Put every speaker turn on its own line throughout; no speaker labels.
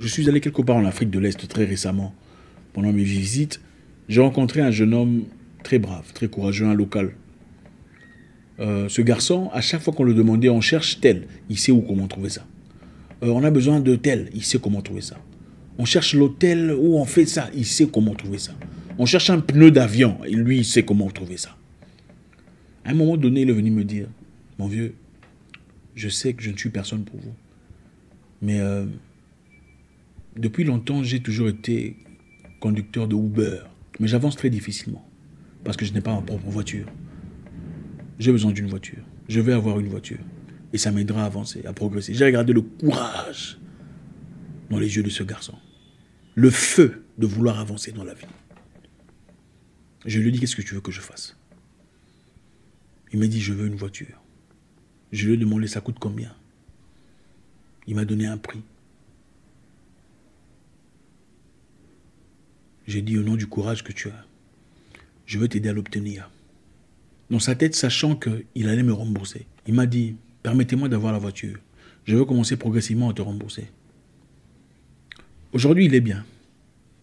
Je suis allé quelque part en Afrique de l'Est très récemment. Pendant mes visites, j'ai rencontré un jeune homme très brave, très courageux, un local. Ce garçon, à chaque fois qu'on le demandait, on cherche tel, il sait où comment trouver ça. On a besoin de tel, il sait comment trouver ça. On cherche l'hôtel où on fait ça, il sait comment trouver ça. On cherche un pneu d'avion, et lui, il sait comment trouver ça. À un moment donné, il est venu me dire, mon vieux, je sais que je ne suis personne pour vous. Mais depuis longtemps, j'ai toujours été conducteur de Uber. Mais j'avance très difficilement. Parce que je n'ai pas ma propre voiture. J'ai besoin d'une voiture. Je vais avoir une voiture. Et ça m'aidera à avancer, à progresser. J'ai regardé le courage dans les yeux de ce garçon. Le feu de vouloir avancer dans la vie. Je lui ai dit, qu'est-ce que tu veux que je fasse? Il m'a dit, je veux une voiture. Je lui ai demandé, ça coûte combien? Il m'a donné un prix. J'ai dit, au nom du courage que tu as, je veux t'aider à l'obtenir. Dans sa tête, sachant qu'il allait me rembourser, il m'a dit, permettez-moi d'avoir la voiture. Je veux commencer progressivement à te rembourser. Aujourd'hui, il est bien.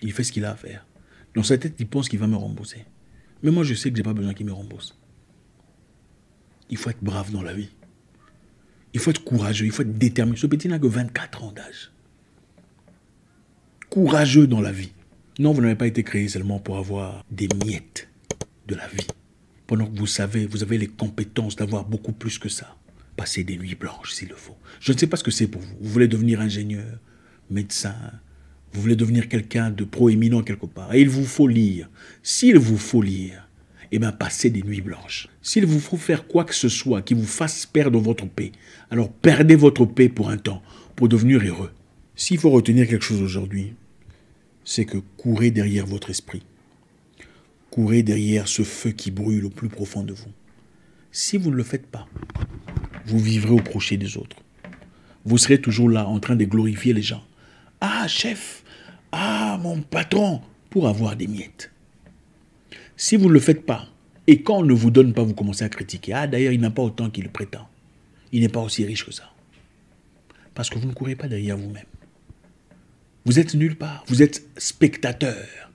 Il fait ce qu'il a à faire. Dans sa tête, il pense qu'il va me rembourser. Mais moi, je sais que je n'ai pas besoin qu'il me rembourse. Il faut être brave dans la vie. Il faut être courageux, il faut être déterminé. Ce petit n'a que 24 ans d'âge. Courageux dans la vie. Non, vous n'avez pas été créé seulement pour avoir des miettes de la vie. Pendant que vous savez, vous avez les compétences d'avoir beaucoup plus que ça. Passer des nuits blanches s'il le faut. Je ne sais pas ce que c'est pour vous. Vous voulez devenir ingénieur, médecin, vous voulez devenir quelqu'un de proéminent quelque part. Et il vous faut lire. S'il vous faut lire, eh bien, passez des nuits blanches. S'il vous faut faire quoi que ce soit qui vous fasse perdre votre paix, alors perdez votre paix pour un temps, pour devenir heureux. S'il faut retenir quelque chose aujourd'hui, c'est que courez derrière votre esprit. Courez derrière ce feu qui brûle au plus profond de vous. Si vous ne le faites pas, vous vivrez au crochet des autres. Vous serez toujours là en train de glorifier les gens. Ah, chef, ah, mon patron, pour avoir des miettes. Si vous ne le faites pas, et quand on ne vous donne pas, vous commencez à critiquer. Ah, d'ailleurs, il n'a pas autant qu'il le prétend. Il n'est pas aussi riche que ça. Parce que vous ne courez pas derrière vous-même. Vous êtes nulle part. Vous êtes spectateur.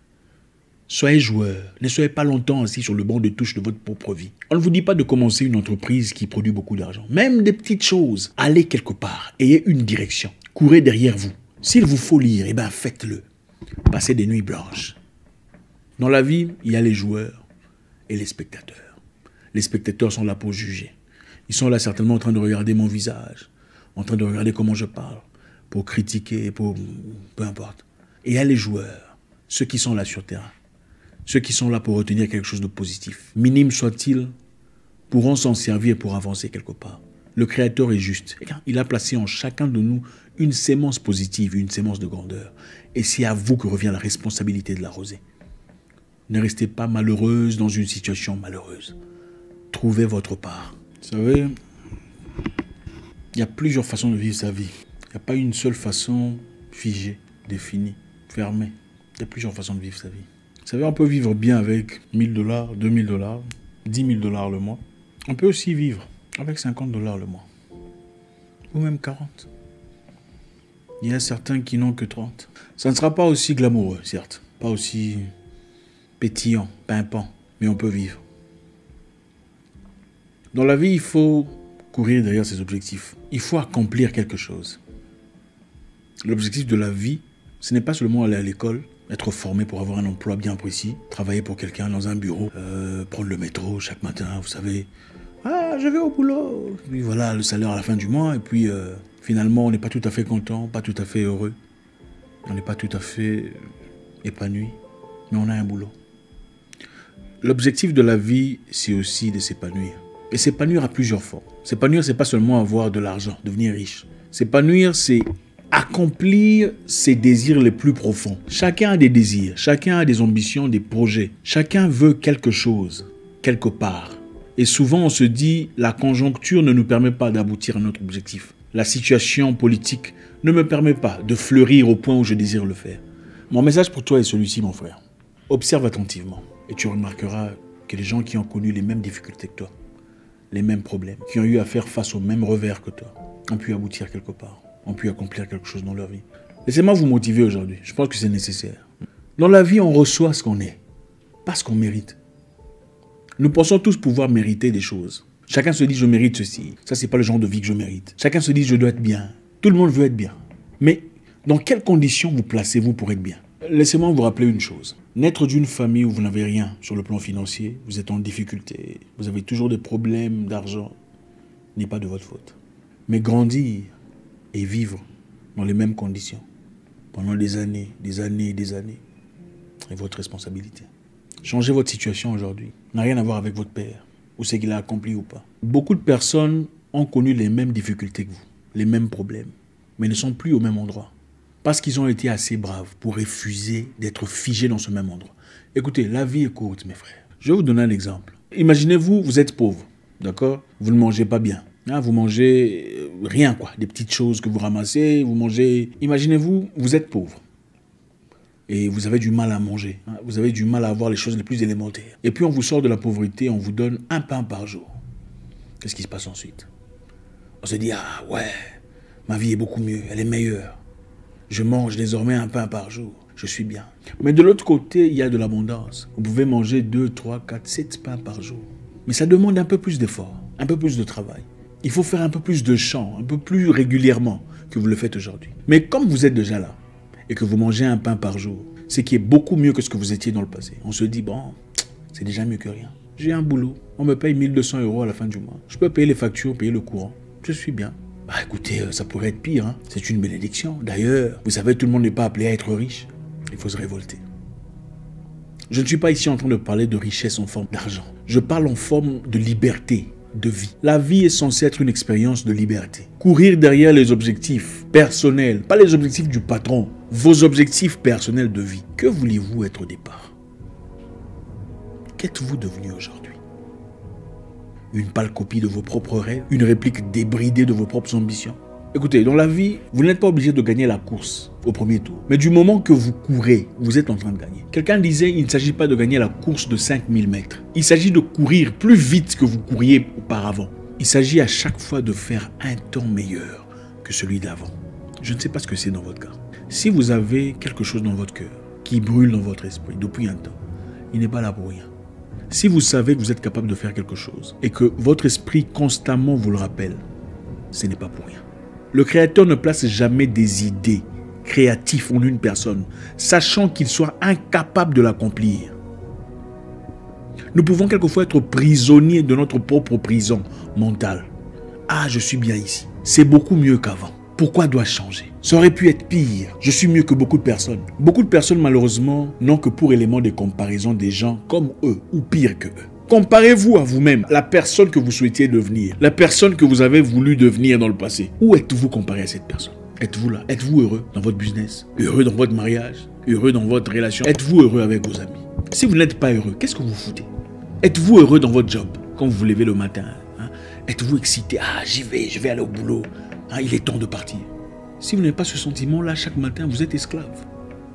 Soyez joueur. Ne soyez pas longtemps assis sur le banc de touche de votre propre vie. On ne vous dit pas de commencer une entreprise qui produit beaucoup d'argent. Même des petites choses. Allez quelque part. Ayez une direction. Courez derrière vous. S'il vous faut lire, eh bien faites-le. Passez des nuits blanches. Dans la vie, il y a les joueurs et les spectateurs. Les spectateurs sont là pour juger. Ils sont là certainement en train de regarder mon visage, en train de regarder comment je parle, pour critiquer, pour peu importe. Et il y a les joueurs, ceux qui sont là sur terrain, ceux qui sont là pour retenir quelque chose de positif. Minime soit-il, pourront s'en servir pour avancer quelque part. Le Créateur est juste. Il a placé en chacun de nous une sémence positive, une sémence de grandeur. Et c'est à vous que revient la responsabilité de l'arroser. Ne restez pas malheureuse dans une situation malheureuse. Trouvez votre part. Vous savez, il y a plusieurs façons de vivre sa vie. Il n'y a pas une seule façon figée, définie, fermée. Il y a plusieurs façons de vivre sa vie. Vous savez, on peut vivre bien avec 1 000 $, 2 000 $, 10 000 $ le mois. On peut aussi vivre avec 50 $ le mois. Ou même 40. Il y a certains qui n'ont que 30. Ça ne sera pas aussi glamoureux, certes. Pas aussi pétillant, pimpant, mais on peut vivre. Dans la vie, il faut courir derrière ses objectifs. Il faut accomplir quelque chose. L'objectif de la vie, ce n'est pas seulement aller à l'école, être formé pour avoir un emploi bien précis, travailler pour quelqu'un dans un bureau, prendre le métro chaque matin, vous savez. Ah, je vais au boulot. Puis voilà, le salaire à la fin du mois. Et puis, finalement, on n'est pas tout à fait content, pas tout à fait heureux. On n'est pas tout à fait épanoui, mais on a un boulot. L'objectif de la vie, c'est aussi de s'épanouir. Et s'épanouir à plusieurs formes. S'épanouir, c'est pas seulement avoir de l'argent, devenir riche. S'épanouir, c'est accomplir ses désirs les plus profonds. Chacun a des désirs, chacun a des ambitions, des projets. Chacun veut quelque chose, quelque part. Et souvent, on se dit, la conjoncture ne nous permet pas d'aboutir à notre objectif. La situation politique ne me permet pas de fleurir au point où je désire le faire. Mon message pour toi est celui-ci, mon frère. Observe attentivement et tu remarqueras que les gens qui ont connu les mêmes difficultés que toi, les mêmes problèmes, qui ont eu à faire face aux mêmes revers que toi, ont pu aboutir quelque part, ont pu accomplir quelque chose dans leur vie. Laissez-moi vous motiver aujourd'hui. Je pense que c'est nécessaire. Dans la vie, on reçoit ce qu'on est, pas ce qu'on mérite. Nous pensons tous pouvoir mériter des choses. Chacun se dit, je mérite ceci. Ça, c'est pas le genre de vie que je mérite. Chacun se dit, je dois être bien. Tout le monde veut être bien. Mais dans quelles conditions vous placez-vous pour être bien? Laissez-moi vous rappeler une chose. Naître d'une famille où vous n'avez rien sur le plan financier, vous êtes en difficulté, vous avez toujours des problèmes d'argent, n'est pas de votre faute. Mais grandir et vivre dans les mêmes conditions pendant des années est votre responsabilité. Changez votre situation aujourd'hui. N'a rien à voir avec votre père, ou ce qu'il a accompli ou pas. Beaucoup de personnes ont connu les mêmes difficultés que vous, les mêmes problèmes, mais ne sont plus au même endroit. Parce qu'ils ont été assez braves pour refuser d'être figés dans ce même endroit. Écoutez, la vie est courte, mes frères. Je vais vous donner un exemple. Imaginez-vous, vous êtes pauvre, d'accord? Vous ne mangez pas bien. Hein, vous mangez rien, quoi. Des petites choses que vous ramassez, vous mangez... Imaginez-vous, vous êtes pauvre. Et vous avez du mal à manger. Hein, vous avez du mal à avoir les choses les plus élémentaires. Et puis on vous sort de la pauvreté, on vous donne un pain par jour. Qu'est-ce qui se passe ensuite? On se dit, ah ouais, ma vie est beaucoup mieux, elle est meilleure. Je mange désormais un pain par jour. Je suis bien. Mais de l'autre côté, il y a de l'abondance. Vous pouvez manger 2, 3, 4, 7 pains par jour. Mais ça demande un peu plus d'effort, un peu plus de travail. Il faut faire un peu plus de chant, un peu plus régulièrement que vous le faites aujourd'hui. Mais comme vous êtes déjà là et que vous mangez un pain par jour, ce qui est beaucoup mieux que ce que vous étiez dans le passé, on se dit, bon, c'est déjà mieux que rien. J'ai un boulot, on me paye 1200 € à la fin du mois. Je peux payer les factures, payer le courant. Je suis bien. Bah écoutez, ça pourrait être pire, hein. C'est une bénédiction. D'ailleurs, vous savez, tout le monde n'est pas appelé à être riche. Il faut se révolter. Je ne suis pas ici en train de parler de richesse en forme d'argent. Je parle en forme de liberté, de vie. La vie est censée être une expérience de liberté. Courir derrière les objectifs personnels, pas les objectifs du patron, vos objectifs personnels de vie. Que vouliez-vous être au départ? Qu'êtes-vous devenu aujourd'hui? Une pâle copie de vos propres rêves, une réplique débridée de vos propres ambitions. Écoutez, dans la vie, vous n'êtes pas obligé de gagner la course au premier tour. Mais du moment que vous courez, vous êtes en train de gagner. Quelqu'un disait, il ne s'agit pas de gagner la course de 5000 mètres. Il s'agit de courir plus vite que vous couriez auparavant. Il s'agit à chaque fois de faire un temps meilleur que celui d'avant. Je ne sais pas ce que c'est dans votre cas. Si vous avez quelque chose dans votre cœur qui brûle dans votre esprit depuis un temps, il n'est pas là pour rien. Si vous savez que vous êtes capable de faire quelque chose et que votre esprit constamment vous le rappelle, ce n'est pas pour rien. Le Créateur ne place jamais des idées créatives en une personne, sachant qu'il soit incapable de l'accomplir. Nous pouvons quelquefois être prisonniers de notre propre prison mentale. Ah, je suis bien ici. C'est beaucoup mieux qu'avant. Pourquoi dois-je changer? Ça aurait pu être pire. Je suis mieux que beaucoup de personnes. Beaucoup de personnes, malheureusement, n'ont que pour élément de comparaison des gens comme eux ou pire que eux. Comparez-vous à vous-même, la personne que vous souhaitiez devenir, la personne que vous avez voulu devenir dans le passé. Où êtes-vous comparé à cette personne? Êtes-vous là? Êtes-vous heureux dans votre business? Heureux dans votre mariage? Heureux dans votre relation? Êtes-vous heureux avec vos amis? Si vous n'êtes pas heureux, qu'est-ce que vous foutez? Êtes-vous heureux dans votre job quand vous vous levez le matin? Hein? Êtes-vous excité? Ah, j'y vais, je vais aller au boulot. Ah, il est temps de partir. Si vous n'avez pas ce sentiment-là, chaque matin, vous êtes esclave.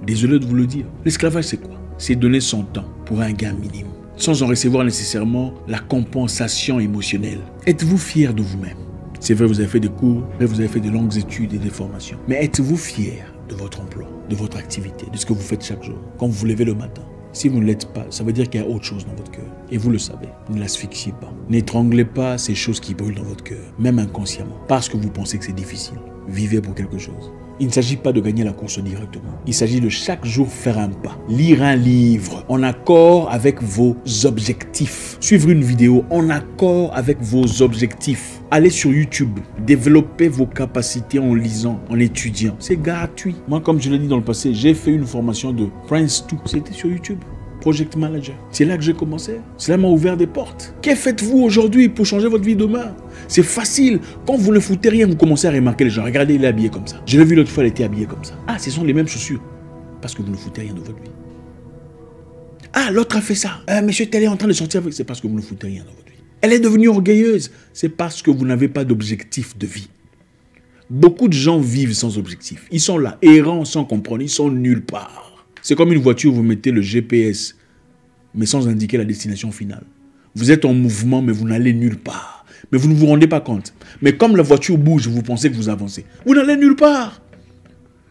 Désolé de vous le dire. L'esclavage, c'est quoi? C'est donner son temps pour un gain minime, sans en recevoir nécessairement la compensation émotionnelle. Êtes-vous fier de vous-même? C'est vrai, vous avez fait des cours, vous avez fait de longues études et des formations. Mais êtes-vous fier de votre emploi, de votre activité, de ce que vous faites chaque jour, quand vous vous levez le matin? Si vous ne l'êtes pas, ça veut dire qu'il y a autre chose dans votre cœur. Et vous le savez. Ne l'asphyxiez pas. N'étranglez pas ces choses qui brûlent dans votre cœur, même inconsciemment, parce que vous pensez que c'est difficile. Vivez pour quelque chose. Il ne s'agit pas de gagner la course directement. Il s'agit de chaque jour faire un pas. Lire un livre en accord avec vos objectifs. Suivre une vidéo en accord avec vos objectifs. Allez sur YouTube. Développez vos capacités en lisant, en étudiant. C'est gratuit. Moi, comme je l'ai dit dans le passé, j'ai fait une formation de Prince2. C'était sur YouTube. Project Manager. C'est là que j'ai commencé. Cela m'a ouvert des portes. Que faites-vous aujourd'hui pour changer votre vie demain? C'est facile. Quand vous ne foutez rien, vous commencez à remarquer les gens. Regardez, il est habillé comme ça. Je l'ai vu l'autre fois, elle était habillée comme ça. Ah, ce sont les mêmes chaussures. Parce que vous ne foutez rien de votre vie. Ah, l'autre a fait ça. Monsieur tel est en train de sortir avec. C'est parce que vous ne foutez rien dans votre vie. Elle est devenue orgueilleuse. C'est parce que vous n'avez pas d'objectif de vie. Beaucoup de gens vivent sans objectif. Ils sont là, errants sans comprendre. Ils sont nulle part. C'est comme une voiture, vous mettez le GPS, mais sans indiquer la destination finale. Vous êtes en mouvement, mais vous n'allez nulle part. Mais vous ne vous rendez pas compte. Mais comme la voiture bouge, vous pensez que vous avancez. Vous n'allez nulle part.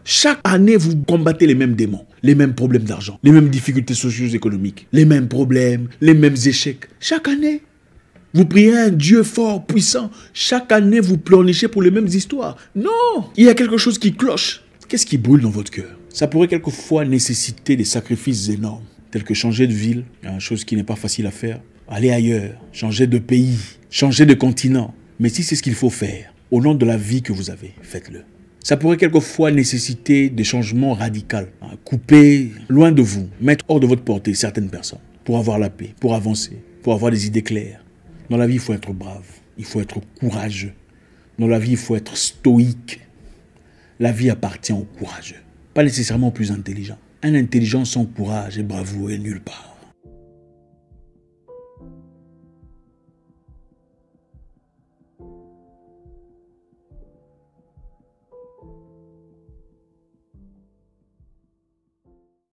Chaque année, vous combattez les mêmes démons, les mêmes problèmes d'argent, les mêmes difficultés socio-économiques, les mêmes problèmes, les mêmes échecs. Chaque année, vous priez à un Dieu fort, puissant. Chaque année, vous pleurnichez pour les mêmes histoires. Non, il y a quelque chose qui cloche. Qu'est-ce qui brûle dans votre cœur? Ça pourrait quelquefois nécessiter des sacrifices énormes, tels que changer de ville, une chose qui n'est pas facile à faire, aller ailleurs, changer de pays, changer de continent. Mais si c'est ce qu'il faut faire, au nom de la vie que vous avez, faites-le. Ça pourrait quelquefois nécessiter des changements radicaux, couper loin de vous, mettre hors de votre portée certaines personnes, pour avoir la paix, pour avancer, pour avoir des idées claires. Dans la vie, il faut être brave, il faut être courageux. Dans la vie, il faut être stoïque. La vie appartient aux courageux, pas nécessairement aux plus intelligents. Un intelligent sans courage et bravoure est nulle part.